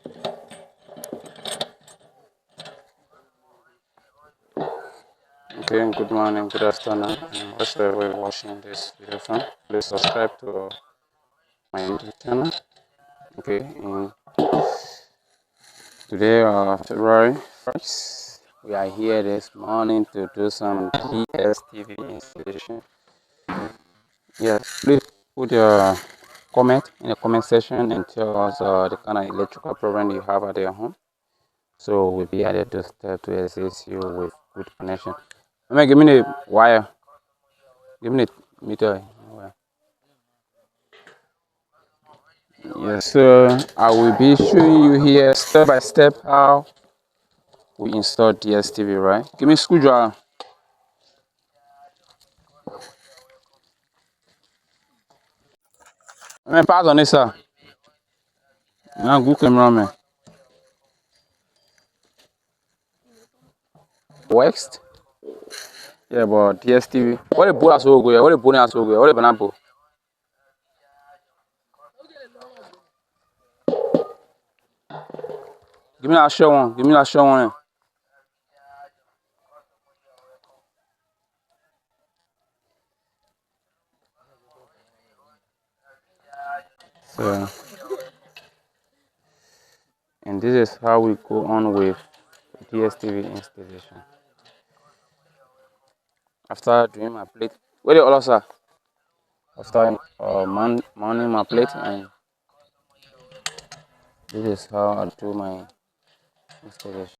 Okay, good morning, good afternoon, and wherever you're watching this video from. Please subscribe to my YouTube channel. Okay, and today, February 1st, we are here this morning to do some DSTV installation. Yes, please put your comment in the comment section and tell us the kind of electrical problem you have at your home. So we'll be added to step to assist you with good connection. Give me the wire. Give me the meter. Yes, so I will be showing you here step by step how we install DSTV, right? Give me a screwdriver. Man, pass on this, sir. Now, good camera, man. West? Yeah, but DSTV. What the bowl is so good? What the bowl is so good? What the banana bowl? Give me that short one. Give me that short one. So, and this is how we go on with DSTV installation. After doing my plate, where the other sir? After mounting my plate, and this is how I do my installation.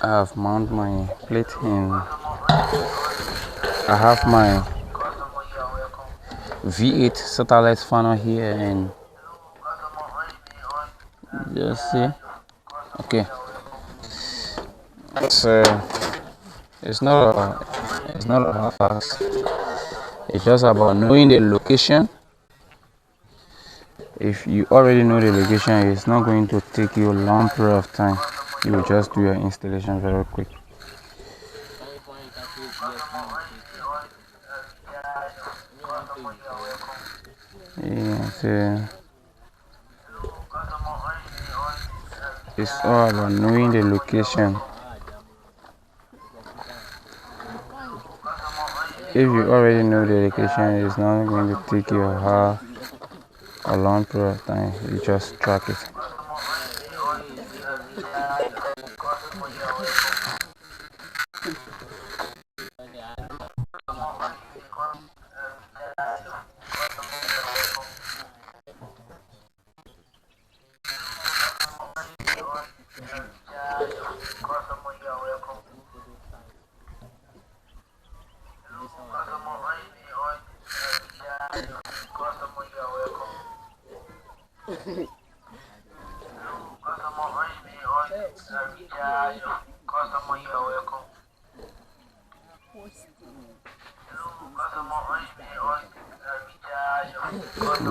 I have mounted my plate and I have my V8 satellite funnel here, and just see. Okay, so it's not a hard task. It's just about knowing the location. If you already know the location, it's not going to take you a long period of time. You will just do your installation very quick. Yeah, so it's all about knowing the location. If you already know the location, it's not going to take you a long period of time. You just track it.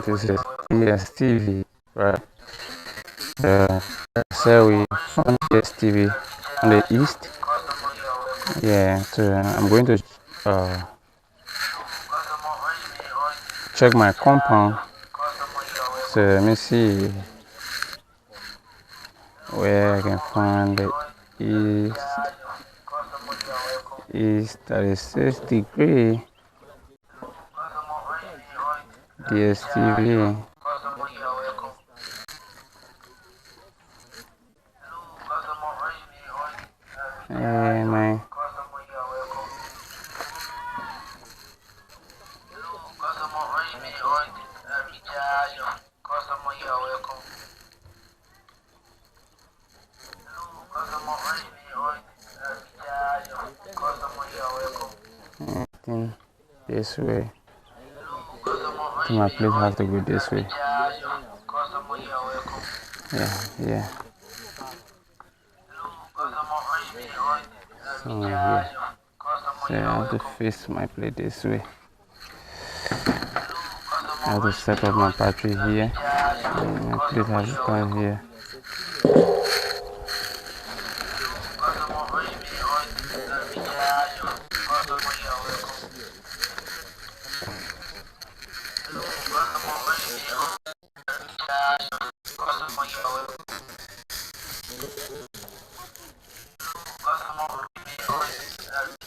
This is DSTV, right? So we found DSTV on the east. Yeah, so I'm going to check my compound. So let me see where I can find the east 36-degree DSTV. Hey, man. This way. I think my plate has to go this way. Yeah. Somewhere here. So I have to face my plate this way. I have to set up my battery here. And my plate has to come here.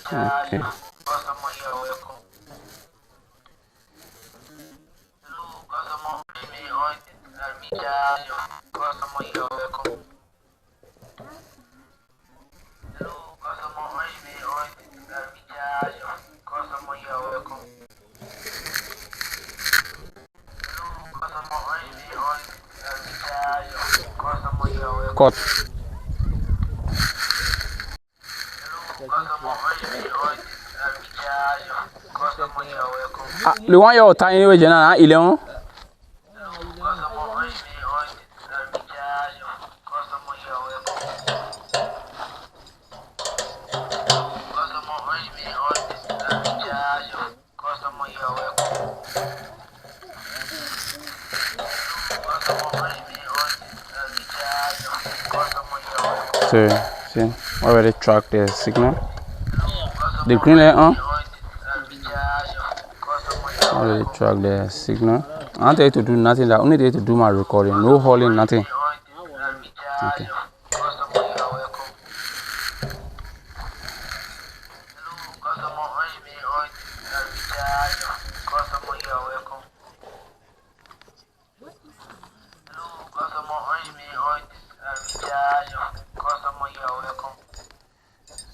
Okay. Cut. The one you're tiny with Jana, Ilon. So, see, already track the signal. The green light on. Already track the signal. I want you to do nothing. I only need to do my recording. No hauling, nothing. Okay.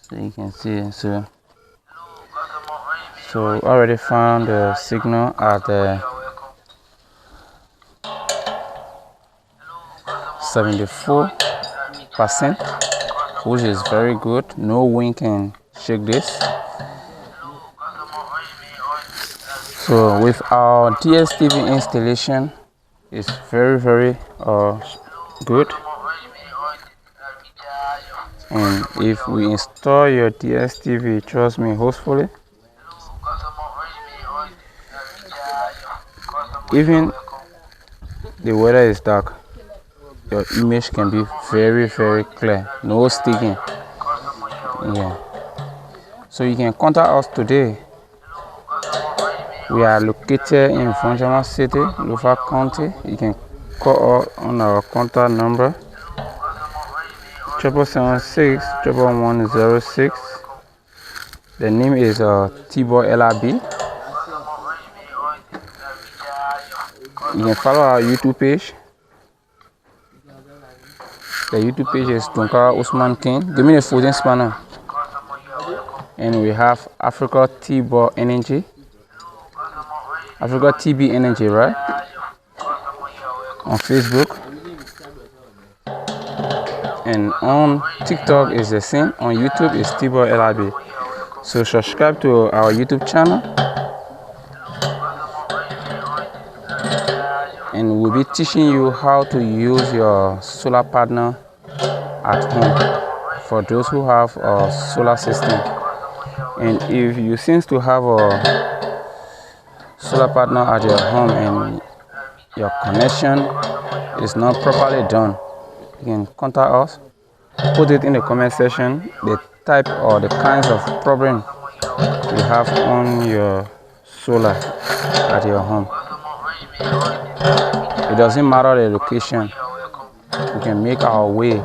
So you can see, so already found the signal at 74%, which is very good. No wind can shake this. So with our DSTV installation, it's very good. And if we install your DSTV, trust me, hopefully, even the weather is dark, your image can be very clear, no sticking. Yeah. So you can contact us today. We are located in Newvoinjama City, Lofa County. You can call us on our contact number 776-1106. The name is T-Boy LRB. You can follow our YouTube page. The YouTube page is Tunkara Usman King. Give me the 14 spanner. And we have Africa T-Boy Energy. Africa TB Energy, right? On Facebook. And on TikTok is the same. On YouTube is T-Boy LRB. So subscribe to our YouTube channel. And we'll be teaching you how to use your solar partner at home for those who have a solar system. And if you seem to have a solar partner at your home and your connection is not properly done, you can contact us. Put it in the comment section, the type or the kinds of problem you have on your solar at your home. It doesn't matter the location, we can make our way.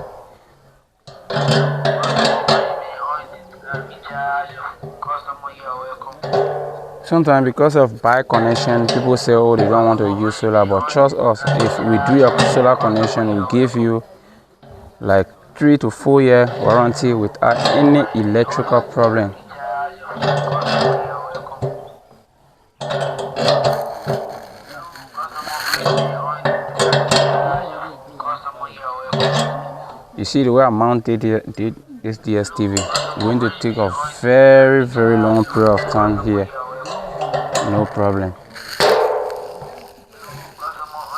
Sometimes because of bad connection, people say, oh, they don't want to use solar, but trust us, if we do your solar connection, we give you like 3 to 4 year warranty without any electrical problem. You see the way I mounted this DSTV, it's going to take a very long period of time here. No problem.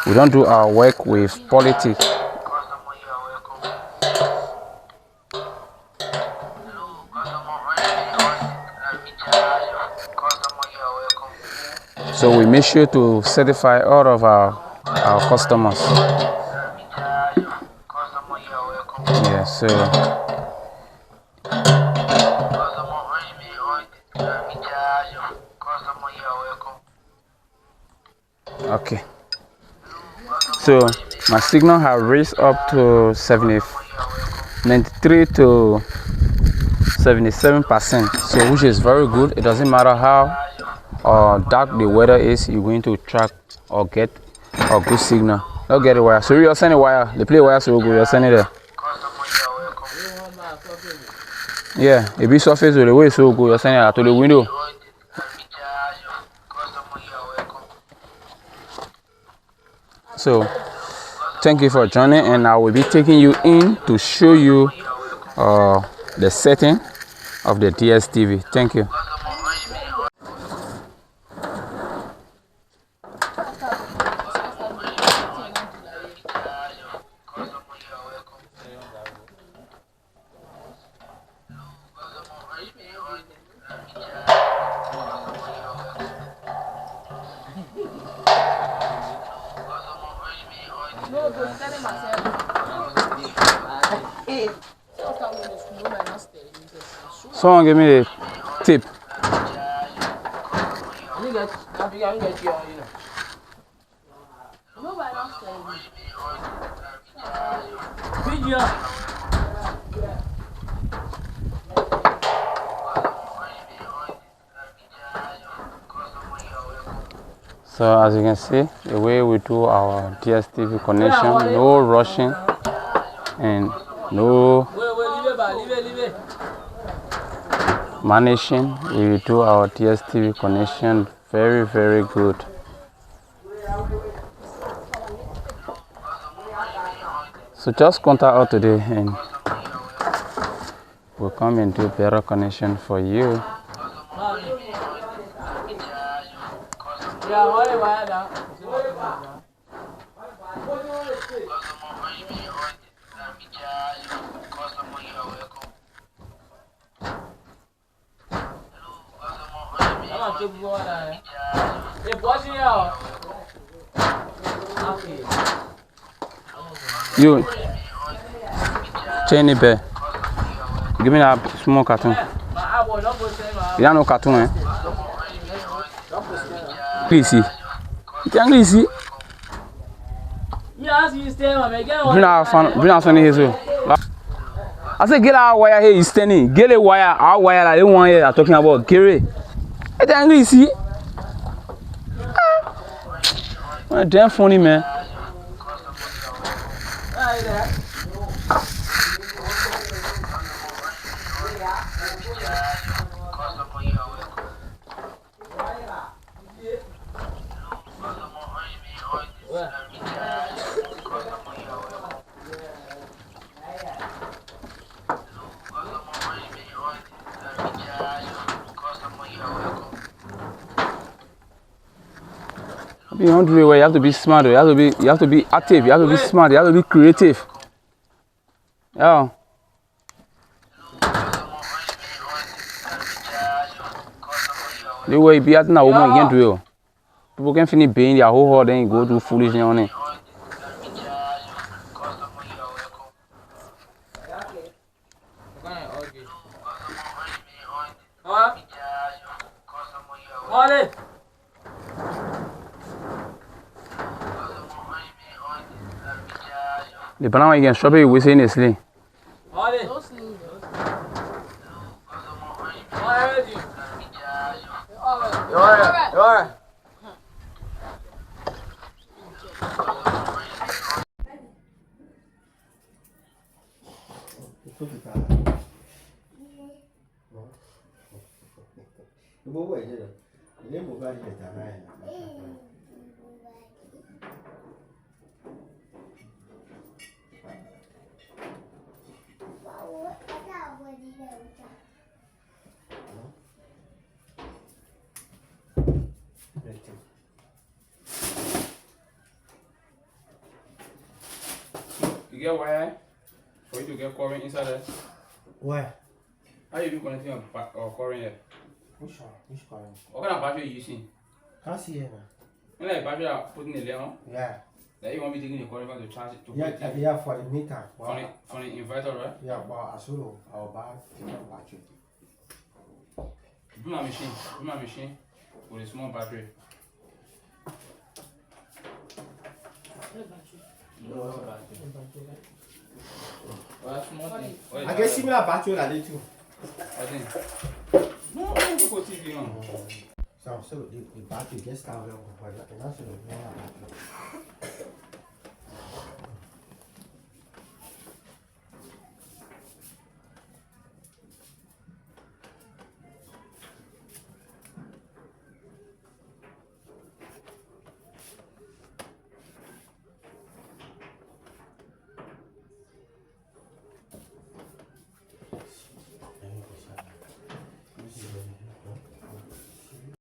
We don't do our work with politics. So we make sure to certify all of our customers. Yeah, so okay. So my signal has raised up to 93 to 77%. So which is very good. It doesn't matter how dark the weather is, you're going to track or get a good signal. Don't get the wire. So you're sending wire. The play wire so good. You're sending there. Yeah, it be surface with the way so good. You're sending it to the window. So thank you for joining, and I will be taking you in to show you the setting of the DSTV. Thank you. Someone give me the tip. So as you can see, the way we do our DSTV connection, no rushing and no managing. We do our DSTV connection very, very good. So just contact us today and we'll come and do better connection for you. You, Cheney Bear, give me that small cartoon. You don't know cartoon, eh? Please see. You can't see. Bring out Sonny here. I said, get our wire here is standing. Get a wire, our wire, I don't want here talking about Gary. I can't see. Damn funny, man. Be hungry where you have to be smart, you have to be active, you have to be smart, you have to be creative. Yeah. The way you be acting a woman, you can't do it. People can finish paying their whole heart, then you go do foolishness on it. The banana again, strawberry whistling is sleep. You get wire for you to get current inside there? Where? How you do connecting your current here? Which one? Which current? What kind of battery are you using? Can't see it now. You like battery I put in the layer? Yeah. That you want me taking the cord to charge it to Yeah, for the meter. from the inverter, right? Yeah, but I should I'll buy different battery. Bring my machine with a small battery. I get similar battery like that too. I think. No, put TV on. So the battery gets down there, but that's a battery.